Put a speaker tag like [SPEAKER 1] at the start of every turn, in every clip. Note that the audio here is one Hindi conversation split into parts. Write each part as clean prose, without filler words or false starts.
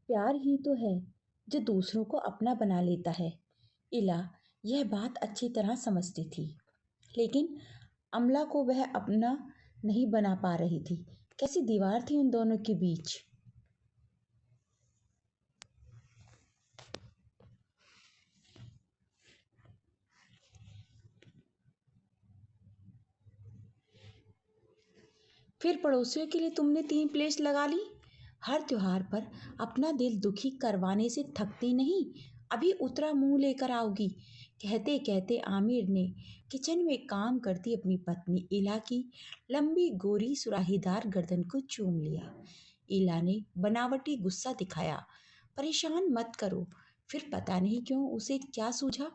[SPEAKER 1] प्यार ही तो है जो दूसरों को अपना बना लेता है। इला यह बात अच्छी तरह समझती थी, लेकिन अमला को वह अपना नहीं बना पा रही थी। कैसी दीवार थी उन दोनों के बीच। फिर पड़ोसियों के लिए तुमने 3 प्लेट्स लगा ली। हर त्योहार पर अपना दिल दुखी करवाने से थकती नहीं। अभी उतरा मुंह लेकर आओगी। कहते कहते आमिर ने किचन में काम करती अपनी पत्नी इला की लंबी गोरी सुराहीदार गर्दन को चूम लिया। इला ने बनावटी गुस्सा दिखाया। परेशान मत करो। फिर पता नहीं क्यों उसे क्या सूझा,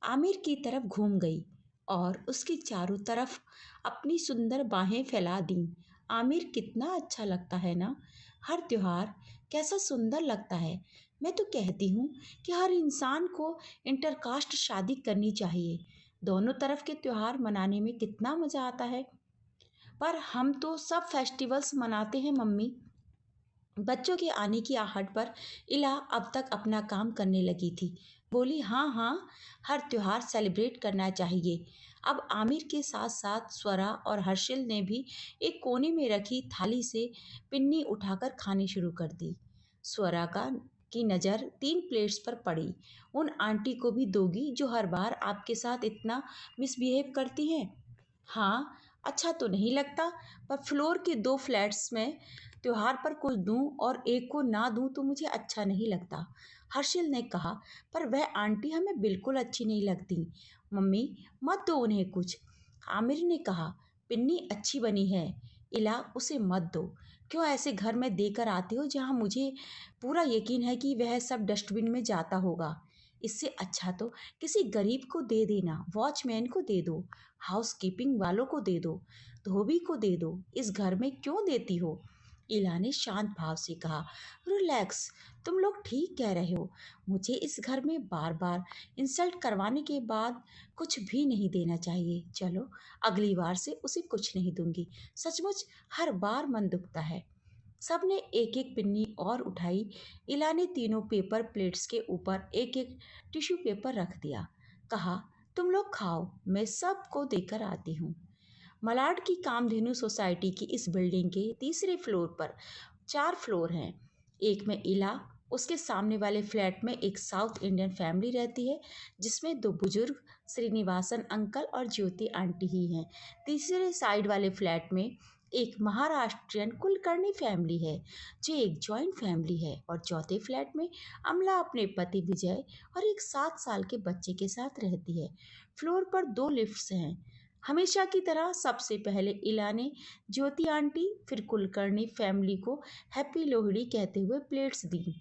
[SPEAKER 1] आमिर की तरफ घूम गई और उसके चारों तरफ अपनी सुंदर बाहें फैला दी। आमिर कितना अच्छा लगता है ना। हर त्योहार कैसा सुंदर लगता है। मैं तो कहती हूँ कि हर इंसान को इंटरकास्ट शादी करनी चाहिए। दोनों तरफ के त्योहार मनाने में कितना मज़ा आता है। पर हम तो सब फेस्टिवल्स मनाते हैं मम्मी। बच्चों के आने की आहट पर इला अब तक अपना काम करने लगी थी। बोली, हाँ हाँ, हर त्योहार सेलिब्रेट करना चाहिए। अब आमिर के साथ साथ स्वरा और हर्षिल ने भी एक कोने में रखी थाली से पिन्नी उठाकर खानी शुरू कर दी। स्वरा का की नज़र 3 प्लेट्स पर पड़ी। उन आंटी को भी दोगी जो हर बार आपके साथ इतना मिसबिहेव करती हैं। हाँ, अच्छा तो नहीं लगता, पर फ्लोर के 2 फ्लैट्स में त्योहार पर कुछ दूं और एक को ना दूं तो मुझे अच्छा नहीं लगता। हर्षिल ने कहा, पर वह आंटी हमें बिल्कुल अच्छी नहीं लगती। मम्मी, मत दो उन्हें कुछ। आमिर ने कहा, पिन्नी अच्छी बनी है। इला, उसे मत दो। क्यों ऐसे घर में देकर आते हो जहाँ मुझे पूरा यकीन है कि वह सब डस्टबिन में जाता होगा। इससे अच्छा तो किसी गरीब को दे देना, वॉचमैन को दे दो, हाउसकीपिंग वालों को दे दो, धोबी को दे दो। इस घर में क्यों देती हो। इला ने शांत भाव से कहा, रिलैक्स, तुम लोग ठीक कह रहे हो। मुझे इस घर में बार बार इंसल्ट करवाने के बाद कुछ भी नहीं देना चाहिए। चलो, अगली बार से उसे कुछ नहीं दूंगी। सचमुच हर बार मन दुखता है। सबने एक एक पिन्नी और उठाई। इला ने तीनों पेपर प्लेट्स के ऊपर एक एक टिश्यू पेपर रख दिया। कहा, तुम लोग खाओ, मैं सबको देकर आती हूँ। मलाड की कामधेनु सोसाइटी की इस बिल्डिंग के तीसरे फ्लोर पर 4 फ्लोर हैं। एक में इला, उसके सामने वाले फ्लैट में एक साउथ इंडियन फैमिली रहती है जिसमें 2 बुजुर्ग श्रीनिवासन अंकल और ज्योति आंटी ही हैं। तीसरे साइड वाले फ्लैट में एक महाराष्ट्रियन कुलकर्णी फैमिली है जो एक जॉइंट फैमिली है, और चौथे फ्लैट में अमला अपने पति विजय और एक 7 साल के बच्चे के साथ रहती है। फ्लोर पर 2 लिफ्ट्स हैं। हमेशा की तरह सबसे पहले इला ने ज्योति आंटी फिर कुलकर्णी फैमिली को हैप्पी लोहड़ी कहते हुए प्लेट्स दी।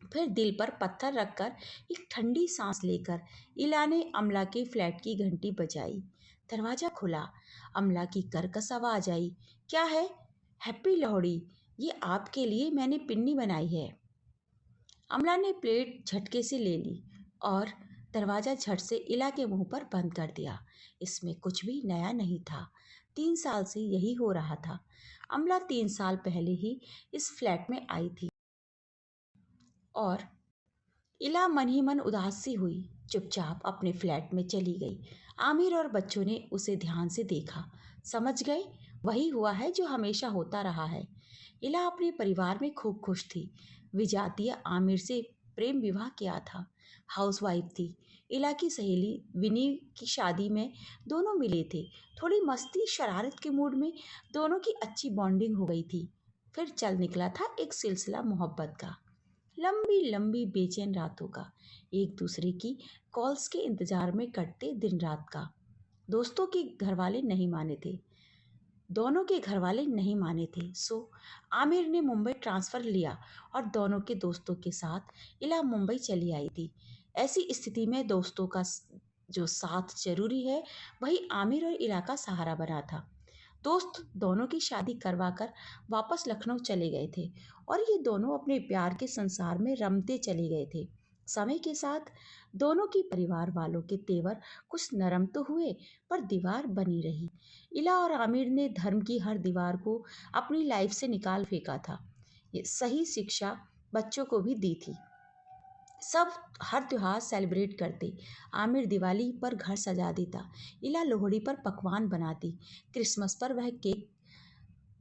[SPEAKER 1] फिर दिल पर पत्थर रखकर एक ठंडी सांस लेकर इला ने अमला के फ्लैट की घंटी बजाई। दरवाजा खुला। अमला की कर्कश आवाज आई, क्या है। हैप्पी लोहड़ी, ये आपके लिए मैंने पिन्नी बनाई है। अमला ने प्लेट झटके से ले ली और दरवाजा झट से इला के मुंह पर बंद कर दिया। इसमें कुछ भी नया नहीं था। 3 साल से यही हो रहा था। अमला 3 साल पहले ही इस फ्लैट में आई थी और इला मन ही मन उदास सी हुई, चुपचाप अपने फ्लैट में चली गई। आमिर और बच्चों ने उसे ध्यान से देखा। समझ गए, वही हुआ है जो हमेशा होता रहा है। इला अपने परिवार में खूब खुश थी। विजातिया आमिर से प्रेम विवाह किया था, हाउसवाइफ थी। इला की सहेली विनी की शादी में दोनों मिले थे। थोड़ी मस्ती शरारत के मूड में दोनों की अच्छी बॉन्डिंग हो गई थी। फिर चल निकला था एक सिलसिला मोहब्बत का, लंबी लंबी बेचैन रातों का, एक दूसरे की कॉल्स के इंतजार में कटते दिन रात का। दोस्तों के घर वाले नहीं माने थे, दोनों के घर वाले नहीं माने थे। सो आमिर ने मुंबई ट्रांसफ़र लिया और दोनों के दोस्तों के साथ इला मुंबई चली आई थी। ऐसी स्थिति में दोस्तों का जो साथ जरूरी है, वही आमिर और इला का सहारा बना था। दोस्त दोनों की शादी करवाकर वापस लखनऊ चले गए थे और ये दोनों अपने प्यार के संसार में रमते चले गए थे। समय के साथ दोनों की परिवार वालों के तेवर कुछ नरम तो हुए, पर दीवार बनी रही। इला और आमिर ने धर्म की हर दीवार को अपनी लाइफ से निकाल फेंका था। ये सही शिक्षा, बच्चों को भी दी थी। सब हर त्योहार सेलिब्रेट करते। आमिर दिवाली पर घर सजा देता, इला लोहड़ी पर पकवान बनाती, क्रिसमस पर वह केक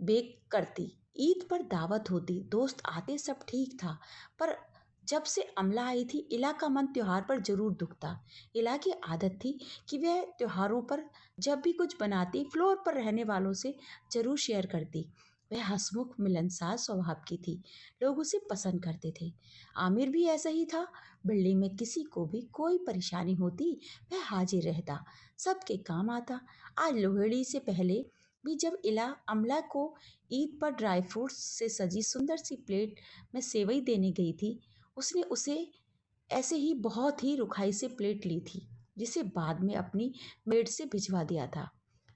[SPEAKER 1] बेक करती, ईद पर दावत होती, दोस्त आते, सब ठीक था। पर जब से अमला आई थी, इला का मन त्योहार पर जरूर दुखता। इला की आदत थी कि वह त्योहारों पर जब भी कुछ बनाती, फ्लोर पर रहने वालों से जरूर शेयर करती। वह हंसमुख मिलनसार स्वभाव की थी, लोग उसे पसंद करते थे। आमिर भी ऐसा ही था। बिल्डिंग में किसी को भी कोई परेशानी होती, वह हाजिर रहता, सबके काम आता। आज लोहड़ी से पहले भी जब इला अमला को ईद पर ड्राई फ्रूट्स से सजी सुंदर सी प्लेट में सेवई देने गई थी, उसने उसे ऐसे ही बहुत ही रुखाई से प्लेट ली थी, जिसे बाद में अपनी मेड से भिजवा दिया था।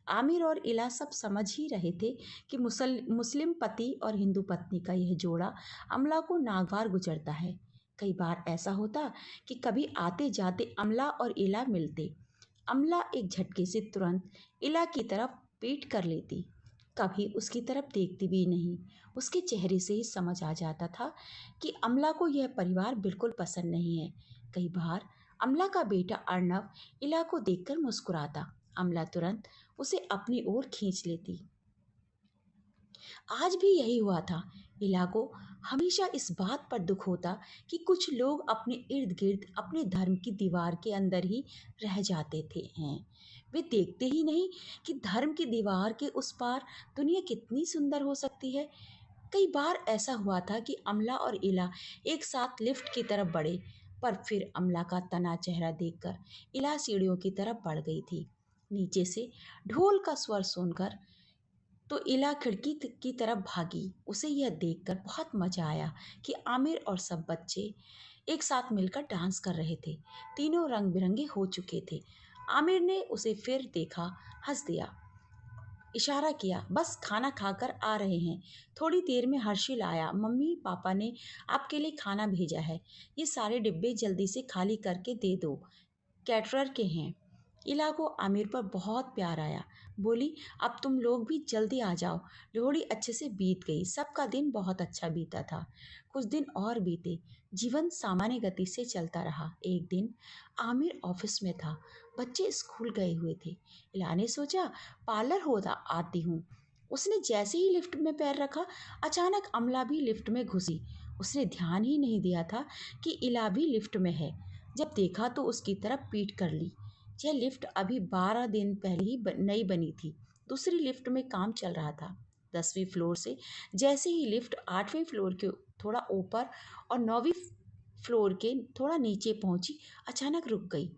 [SPEAKER 1] आमिर और इला सब समझ ही रहे थे कि मुस्लिम पति और हिंदू पत्नी का यह जोड़ा अमला को नागवार गुजरता है। कई बार ऐसा होता कि कभी आते जाते अमला और इला मिलते। अमला एक झटके से तुरंत इला की तरफ पीठ कर लेती, कभी उसकी तरफ देखती भी नहीं। उसके चेहरे से ही समझ आ जाता था कि अमला को यह परिवार बिल्कुल पसंद नहीं है। कई बार अमला का बेटा अर्नव इला को देखकर मुस्कुराता, अमला तुरंत उसे अपनी ओर खींच लेती। आज भी यही हुआ था। इला को हमेशा इस बात पर दुख होता कि कुछ लोग अपने इर्द गिर्द अपने धर्म की दीवार के अंदर ही रह जाते थे हैं। वे देखते ही नहीं कि धर्म की दीवार के उस पार दुनिया कितनी सुंदर हो सकती है। कई बार ऐसा हुआ था कि अमला और इला एक साथ लिफ्ट की तरफ बढ़े, पर फिर अमला का तना चेहरा देखकर इला सीढ़ियों की तरफ बढ़ गई थी। नीचे से ढोल का स्वर सुनकर तो इला खिड़की की तरफ भागी। उसे यह देखकर बहुत मजा आया कि आमिर और सब बच्चे एक साथ मिलकर डांस कर रहे थे। तीनों रंग बिरंगे हो चुके थे। आमिर ने उसे फिर देखा, हंस दिया, इशारा किया, बस खाना खाकर आ रहे हैं। थोड़ी देर में हर्षिल आया, मम्मी पापा ने आपके लिए खाना भेजा है, ये सारे डिब्बे जल्दी से खाली करके दे दो, कैटरर के हैं। इला को आमिर पर बहुत प्यार आया, बोली, अब तुम लोग भी जल्दी आ जाओ। लोहड़ी अच्छे से बीत गई, सबका दिन बहुत अच्छा बीता था। कुछ दिन और बीते, जीवन सामान्य गति से चलता रहा। एक दिन आमिर ऑफिस में था, बच्चे स्कूल गए हुए थे। इला ने सोचा, पार्लर होता आती हूँ। उसने जैसे ही लिफ्ट में पैर रखा, अचानक अमला भी लिफ्ट में घुसी। उसने ध्यान ही नहीं दिया था कि इला भी लिफ्ट में है। जब देखा तो उसकी तरफ पीट कर ली। यह लिफ्ट अभी 12 दिन पहले ही नई बनी थी। दूसरी लिफ्ट में काम चल रहा था। 10वीं फ्लोर से जैसे ही लिफ्ट 8वें फ्लोर के थोड़ा ऊपर और 9वीं फ्लोर के थोड़ा नीचे पहुंची, अचानक रुक गई।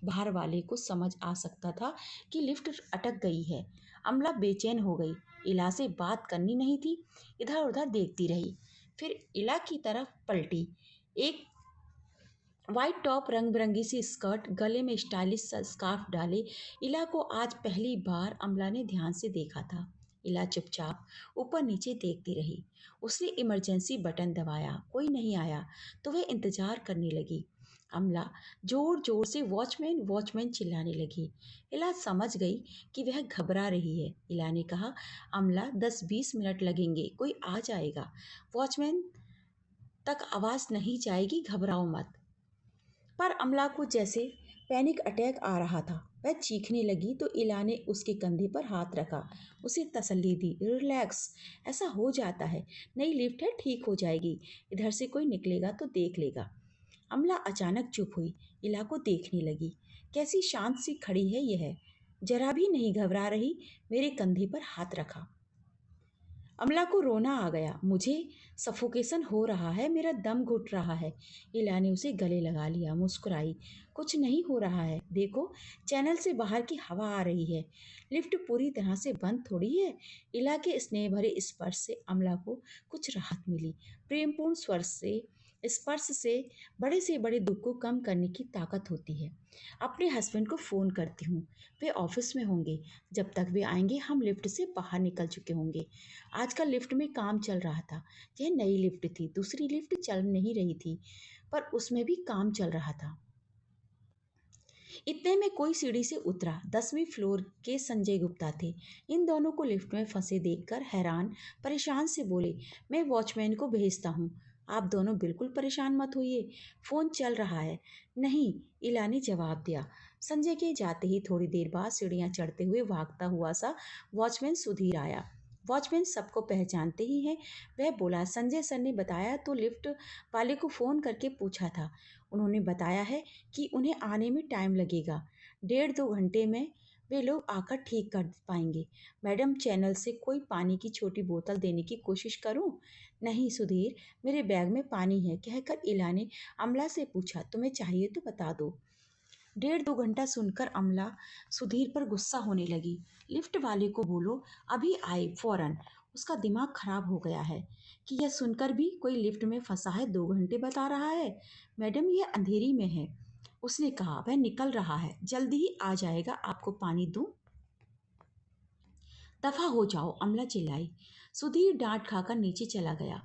[SPEAKER 1] बाहर वाले को समझ आ सकता था कि लिफ्ट अटक गई है। अमला बेचैन हो गई। इला से बात करनी नहीं थी, इधर उधर देखती रही, फिर इला की तरफ पलटी। एक वाइट टॉप, रंग बिरंगी सी स्कर्ट, गले में स्टाइलिश सा स्कार्फ डाले इला को आज पहली बार अमला ने ध्यान से देखा था। इला चुपचाप ऊपर नीचे देखती रही। उसने इमरजेंसी बटन दबाया, कोई नहीं आया तो वह इंतजार करने लगी। अमला जोर जोर से वॉचमैन वॉचमैन चिल्लाने लगी। इला समझ गई कि वह घबरा रही है। इला ने कहा, अमला 10-20 मिनट लगेंगे, कोई आ जाएगा। वॉचमैन तक आवाज़ नहीं जाएगी, घबराओ मत। पर अमला को जैसे पैनिक अटैक आ रहा था। वह चीखने लगी तो इला ने उसके कंधे पर हाथ रखा, उसे तसल्ली दी, रिलैक्स, ऐसा हो जाता है, नई लिफ्ट है, ठीक हो जाएगी, इधर से कोई निकलेगा तो देख लेगा। अमला अचानक चुप हुई, इला को देखने लगी। कैसी शांत सी खड़ी है यह, जरा भी नहीं घबरा रही। मेरे कंधे पर हाथ रखा। अमला को रोना आ गया। मुझे सफोकेशन हो रहा है, मेरा दम घुट रहा है। इला ने उसे गले लगा लिया, मुस्कुराई, कुछ नहीं हो रहा है, देखो चैनल से बाहर की हवा आ रही है, लिफ्ट पूरी तरह से बंद थोड़ी है। इला के स्नेह भरे स्पर्श से अमला को कुछ राहत मिली। प्रेमपूर्ण स्पर्श से बड़े दुख को कम करने की ताकत होती है। अपने हस्बैंड को फ़ोन करती हूँ, वे ऑफिस में होंगे, जब तक वे आएंगे हम लिफ्ट से बाहर निकल चुके होंगे। आजकल लिफ्ट में काम चल रहा था। यह नई लिफ्ट थी, दूसरी लिफ्ट चल नहीं रही थी, पर उसमें भी काम चल रहा था। इतने में कोई सीढ़ी से उतरा। 10वीं फ्लोर के संजय गुप्ता थे। इन दोनों को लिफ्ट में फंसे देखकर हैरान परेशान से बोले, मैं वॉचमैन को भेजता हूँ, आप दोनों बिल्कुल परेशान मत होइए, फ़ोन चल रहा है। नहीं, इला ने जवाब दिया। संजय के जाते ही थोड़ी देर बाद सीढ़ियाँ चढ़ते हुए भागता हुआ सा वॉचमैन सुधीर आया। वॉचमैन सबको पहचानते ही हैं। वह बोला, संजय सर ने बताया तो लिफ्ट वाले को फ़ोन करके पूछा था। उन्होंने बताया है कि उन्हें आने में टाइम लगेगा। 1.5-2 घंटे में वे लोग आकर ठीक कर पाएंगे। मैडम, चैनल से कोई पानी की छोटी बोतल देने की कोशिश करूं? नहीं सुधीर, मेरे बैग में पानी है, कहकर इला ने अमला से पूछा। तुम्हें चाहिए तो बता दो। 1.5-2 घंटा सुनकर अमला सुधीर पर गुस्सा होने लगी। लिफ्ट वाले को बोलो अभी आए फौरन। उसका दिमाग खराब हो गया है कि यह सुनकर भी कोई लिफ्ट में फंसा है 2 घंटे बता रहा है। मैडम, यह अंधेरी में है, उसने कहा। वह निकल रहा है, जल्दी ही आ जाएगा। आपको पानी दूं? दफा हो जाओ, अमला चिल्लाई। सुधीर डांट खाकर नीचे चला गया।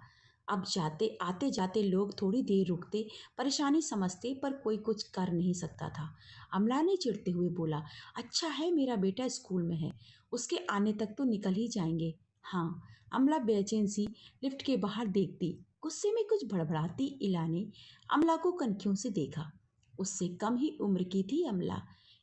[SPEAKER 1] अब जाते आते जाते लोग थोड़ी देर रुकते, परेशानी समझते, पर कोई कुछ कर नहीं सकता था। अमला ने चिढ़ते हुए बोला, अच्छा है मेरा बेटा स्कूल में है, उसके आने तक तो निकल ही जाएंगे। हाँ, अमला बेचैन सी लिफ्ट के बाहर देखती। गुस्से में कुछ भड़बड़ाती इला ने अमला को कनखियों से देखा। उससे कम ही उम्र की थी अमला।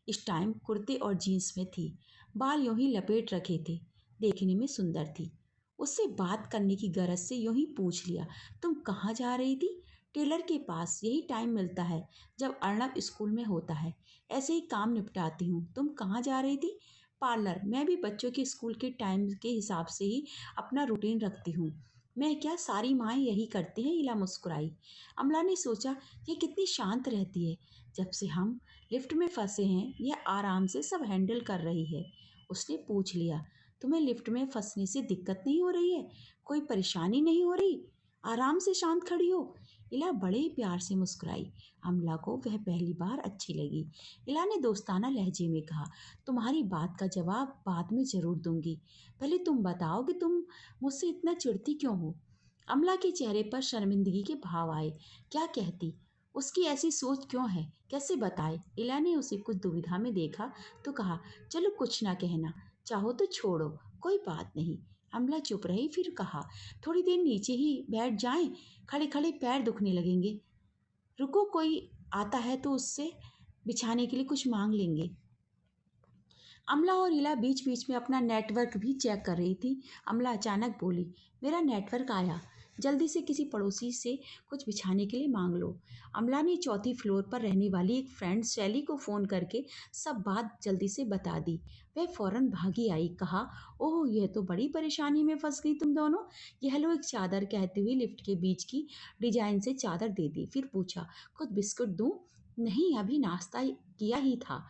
[SPEAKER 1] इस टाइम कुर्ते और जीन्स में थी, बाल यूं ही लपेट रखे थे, देखने में सुंदर थी। उससे बात करने की गरज से यूं ही पूछ लिया, तुम कहाँ जा रही थी? टेलर के पास, यही टाइम मिलता है जब अर्णव स्कूल में होता है, ऐसे ही काम निपटाती हूँ। तुम कहाँ जा रही थी? पार्लर। मैं भी बच्चों के स्कूल के टाइम के हिसाब से ही अपना रूटीन रखती हूँ। मैं क्या, सारी माएँ यही करती हैं? इला मुस्कुराई। अमला ने सोचा, ये कितनी शांत रहती है। जब से हम लिफ्ट में फंसे हैं यह आराम से सब हैंडल कर रही है। उसने पूछ लिया, तुम्हें लिफ्ट में फंसने से दिक्कत नहीं हो रही है? कोई परेशानी नहीं हो रही? आराम से शांत खड़ी हो। इला बड़े ही प्यार से मुस्कुराई। अमला को वह पहली बार अच्छी लगी। इला ने दोस्ताना लहजे में कहा, तुम्हारी बात का जवाब बाद में जरूर दूंगी, पहले तुम बताओ कि तुम मुझसे इतना चिढ़ती क्यों हो? अमला के चेहरे पर शर्मिंदगी के भाव आए। क्या कहती? उसकी ऐसी सोच क्यों है, कैसे बताए? इला ने उसे कुछ दुविधा में देखा तो कहा, चलो कुछ ना कहना, चाहो तो छोड़ो, कोई बात नहीं। अमला चुप रही, फिर कहा, थोड़ी देर नीचे ही बैठ जाएं, खड़े खड़े पैर दुखने लगेंगे। रुको, कोई आता है तो उससे बिछाने के लिए कुछ मांग लेंगे। अमला और इला बीच बीच में अपना नेटवर्क भी चेक कर रही थी। अमला अचानक बोली, मेरा नेटवर्क आया, जल्दी से किसी पड़ोसी से कुछ बिछाने के लिए मांग लो। अमला ने चौथी फ्लोर पर रहने वाली एक फ्रेंड शैली को फ़ोन करके सब बात जल्दी से बता दी। वह फ़ौरन भागी आई, कहा, ओह यह तो बड़ी परेशानी में फंस गई तुम दोनों। यह लो एक चादर, कहते हुए लिफ्ट के बीच की डिजाइन से चादर दे दी। फिर पूछा, कुछ बिस्कुट दूं? नहीं, अभी नाश्ता किया ही था,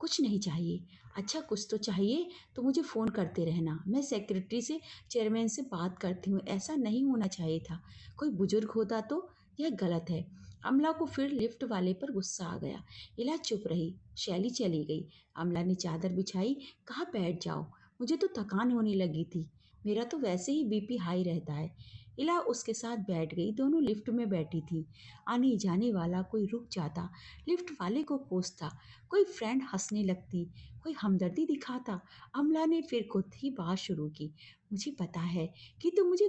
[SPEAKER 1] कुछ नहीं चाहिए। अच्छा, कुछ तो चाहिए तो मुझे फ़ोन करते रहना, मैं सेक्रेटरी से, चेयरमैन से बात करती हूँ। ऐसा नहीं होना चाहिए था, कोई बुजुर्ग होता तो। यह गलत है। अमला को फिर लिफ्ट वाले पर गुस्सा आ गया। इला चुप रही। शैली चली गई। अमला ने चादर बिछाई, कहा, बैठ जाओ, मुझे तो थकान होने लगी थी, मेरा तो वैसे ही बीपी हाई रहता है। इला उसके साथ बैठ गई। दोनों लिफ्ट में बैठी थी। आने जाने वाला कोई रुक जाता, लिफ्ट वाले को कोसता, कोई फ्रेंड हंसने लगती, कोई हमदर्दी दिखाता। अमला ने फिर खुद ही बात शुरू की, मुझे पता है कि तुम मुझे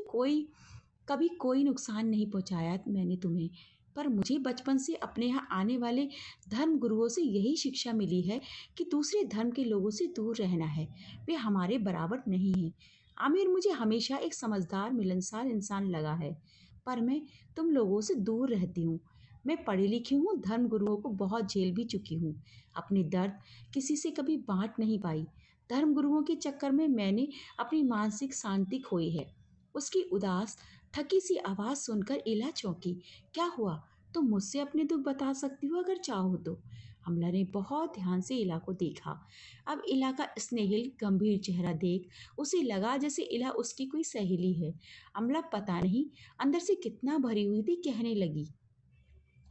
[SPEAKER 1] कभी कोई नुकसान नहीं पहुंचाया मैंने तुम्हें, पर मुझे बचपन से अपने यहाँ आने वाले धर्म गुरुओं से यही शिक्षा मिली है कि दूसरे धर्म के लोगों से दूर रहना है, वे हमारे बराबर नहीं हैं। आमिर मुझे हमेशा एक समझदार मिलनसार इंसान लगा है, पर मैं तुम लोगों से दूर रहती हूँ। मैं पढ़ी लिखी हूँ, धर्म गुरुओं को बहुत झेल भी चुकी हूँ, अपनी दर्द किसी से कभी बांट नहीं पाई। धर्म गुरुओं के चक्कर में मैंने अपनी मानसिक शांति खोई है। उसकी उदास थकी सी आवाज़ सुनकर इला चौंकी। क्या हुआ? तुम मुझसे अपने दुख बता सकती हो अगर चाहो तो। अमला ने बहुत ध्यान से इला को देखा। अब इला का स्नेहिल गंभीर चेहरा देख उसे लगा जैसे इला उसकी कोई सहेली है। अमला पता नहीं अंदर से कितना भरी हुई थी, कहने लगी,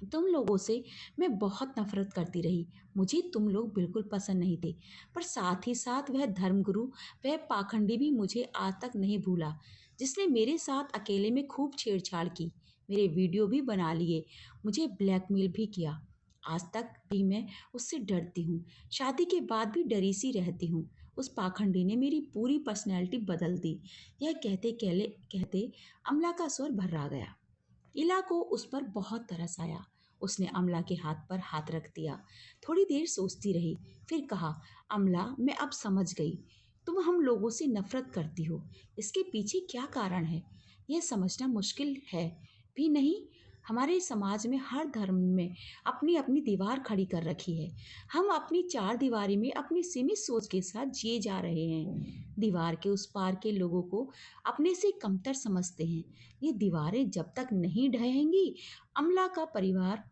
[SPEAKER 1] तुम लोगों से मैं बहुत नफरत करती रही, मुझे तुम लोग बिल्कुल पसंद नहीं थे, पर साथ ही साथ वह धर्मगुरु, वह पाखंडी भी मुझे आज तक नहीं भूला, जिसने मेरे साथ अकेले में खूब छेड़छाड़ की, मेरे वीडियो भी बना लिए, मुझे ब्लैकमेल भी किया। आज तक भी मैं उससे डरती हूँ, शादी के बाद भी डरी सी रहती हूँ। उस पाखंडी ने मेरी पूरी पर्सनैलिटी बदल दी। यह कहते कहते अमला का स्वर भर्रा गया। इला को उस पर बहुत तरस आया। उसने अमला के हाथ पर हाथ रख दिया। थोड़ी देर सोचती रही, फिर कहा, अमला, मैं अब समझ गई। तुम हम लोगों से नफरत करती हो। इसके पीछे क्या कारण है, यह समझना मुश्किल है भी नहीं। हमारे समाज में हर धर्म में अपनी अपनी दीवार खड़ी कर रखी है। हम अपनी चार दीवारी में अपनी सीमित सोच के साथ जिए जा रहे हैं। दीवार के उस पार के लोगों को अपने से कमतर समझते हैं। ये दीवारें जब तक नहीं ढहेंगी, अमला का परिवार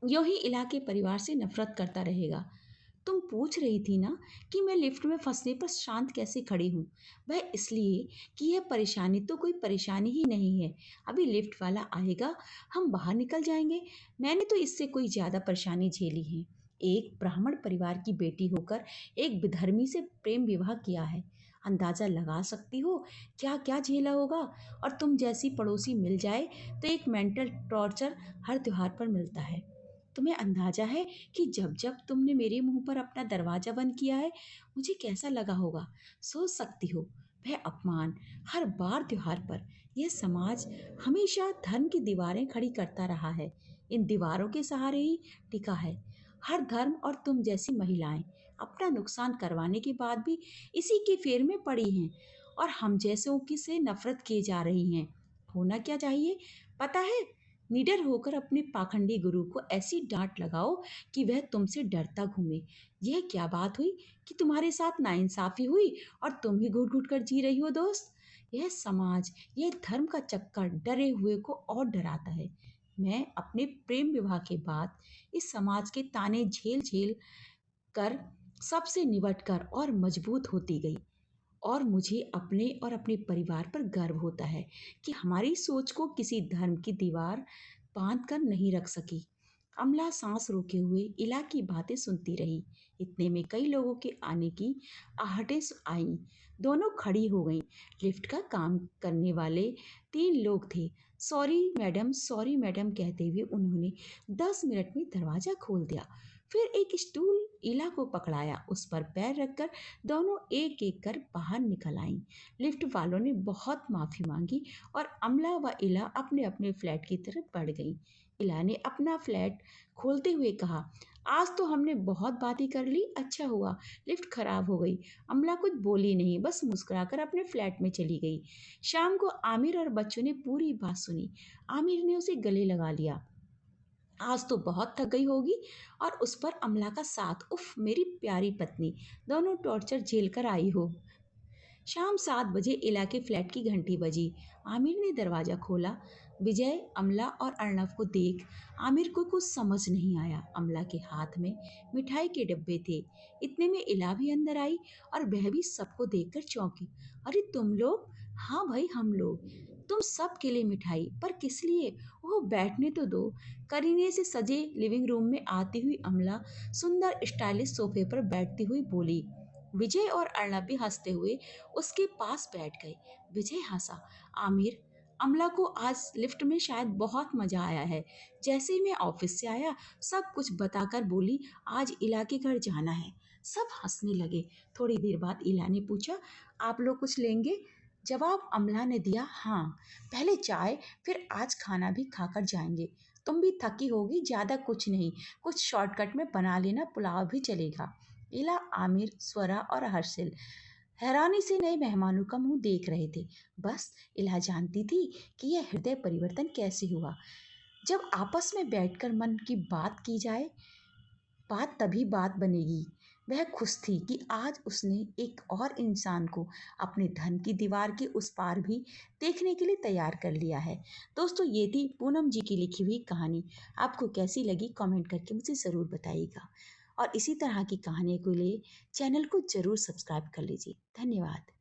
[SPEAKER 1] यूं ही इलाके परिवार से नफरत करता रहेगा। तुम पूछ रही थी ना कि मैं लिफ्ट में फंसने पर शांत कैसे खड़ी हूँ। वह इसलिए कि यह परेशानी तो कोई परेशानी ही नहीं है। अभी लिफ्ट वाला आएगा, हम बाहर निकल जाएंगे। मैंने तो इससे कोई ज़्यादा परेशानी झेली है। एक ब्राह्मण परिवार की बेटी होकर एक विधर्मी से प्रेम विवाह किया है। अंदाज़ा लगा सकती हो क्या क्या झेला होगा। और तुम जैसी पड़ोसी मिल जाए तो एक मेंटल टॉर्चर हर त्योहार पर मिलता है। तुम्हें अंदाजा है कि जब जब तुमने मेरे मुंह पर अपना दरवाजा बंद किया है, मुझे कैसा लगा होगा। सोच सकती हो, वह अपमान हर बार त्योहार पर। यह समाज हमेशा धर्म की दीवारें खड़ी करता रहा है। इन दीवारों के सहारे ही टिका है। हर धर्म और तुम जैसी महिलाएं अपना नुकसान करवाने के बाद भी इसी के फेर में पड़ी हैं और हम जैसों की से नफरत किए जा रही हैं। होना क्या चाहिए पता है? निडर होकर अपने पाखंडी गुरु को ऐसी डांट लगाओ कि वह तुमसे डरता घूमे। यह क्या बात हुई कि तुम्हारे साथ नाइंसाफी हुई और तुम ही घुट घुट कर जी रही हो दोस्त। यह समाज, यह धर्म का चक्कर डरे हुए को और डराता है। मैं अपने प्रेम विवाह के बाद इस समाज के ताने झेल झेल कर सबसे निबट कर और मजबूत होती गई। और मुझे अपने और अपने परिवार पर गर्व होता है कि हमारी सोच को किसी धर्म की दीवार बांध कर नहीं रख सकी। अमला सांस रोके हुए इला की बातें सुनती रही। इतने में कई लोगों के आने की आहटें आईं। दोनों खड़ी हो गईं। लिफ्ट का काम करने वाले 3 लोग थे। सॉरी मैडम कहते हुए उन्होंने 10 मिनट में दरवाजा खोल दिया। फिर एक स्टूल इला को पकड़ाया, उस पर पैर रखकर दोनों एक एक कर बाहर निकल आईं। लिफ्ट वालों ने बहुत माफी मांगी और अमला व इला अपने अपने फ्लैट की तरफ बढ़ गईं। इला ने अपना फ्लैट खोलते हुए कहा, आज तो हमने बहुत बातें कर ली, अच्छा हुआ लिफ्ट खराब हो गई। अमला कुछ बोली नहीं, बस मुस्कुराकर अपने फ्लैट में चली गई। शाम को आमिर और बच्चों ने पूरी बात सुनी। आमिर ने उसे गले लगा लिया। आज तो बहुत थक गई होगी। और उस पर अमला का साथ, उफ मेरी प्यारी पत्नी, दोनों टॉर्चर झेल कर आई हो। शाम 7 बजे इला के फ्लैट की घंटी बजी। आमिर ने दरवाजा खोला। विजय, अमला और अर्णव को देख आमिर को कुछ समझ नहीं आया। अमला के हाथ में मिठाई के डब्बे थे। इतने में इला भी अंदर आई और वह भी सबको देखकर चौंकी। अरे तुम लोग? हाँ भाई, हम लोग। तुम सब के लिए मिठाई, पर किस लिए? वो बैठने तो दो। करीने से सजे लिविंग रूम में आती हुई अमला सुंदर स्टाइलिश सोफे पर बैठती हुई बोली। विजय और अर्णव भी हंसते हुए उसके पास बैठ गए। विजय हंसा। आमिर, अमला को आज लिफ्ट में शायद बहुत मजा आया है। जैसे ही मैं ऑफिस से आया, सब कुछ बताकर बोली आज इला के घर जाना है। सब हंसने लगे। थोड़ी देर बाद इला ने पूछा, आप लोग कुछ लेंगे? जवाब अमला ने दिया, हाँ, पहले चाय, फिर आज खाना भी खाकर जाएंगे। तुम भी थकी होगी, ज्यादा कुछ नहीं, कुछ शॉर्टकट में बना लेना, पुलाव भी चलेगा। इला, आमिर, स्वरा और हर्षिल हैरानी से नए मेहमानों का मुंह देख रहे थे। बस इला जानती थी कि यह हृदय परिवर्तन कैसे हुआ। जब आपस में बैठकर मन की बात की जाए, बात तभी बात बनेगी। वह खुश थी कि आज उसने एक और इंसान को अपने धन की दीवार के उस पार भी देखने के लिए तैयार कर लिया है। दोस्तों, ये थी पूनम जी की लिखी हुई कहानी। आपको कैसी लगी कमेंट करके मुझे ज़रूर बताइएगा। और इसी तरह की कहानी के लिए चैनल को ज़रूर सब्सक्राइब कर लीजिए। धन्यवाद।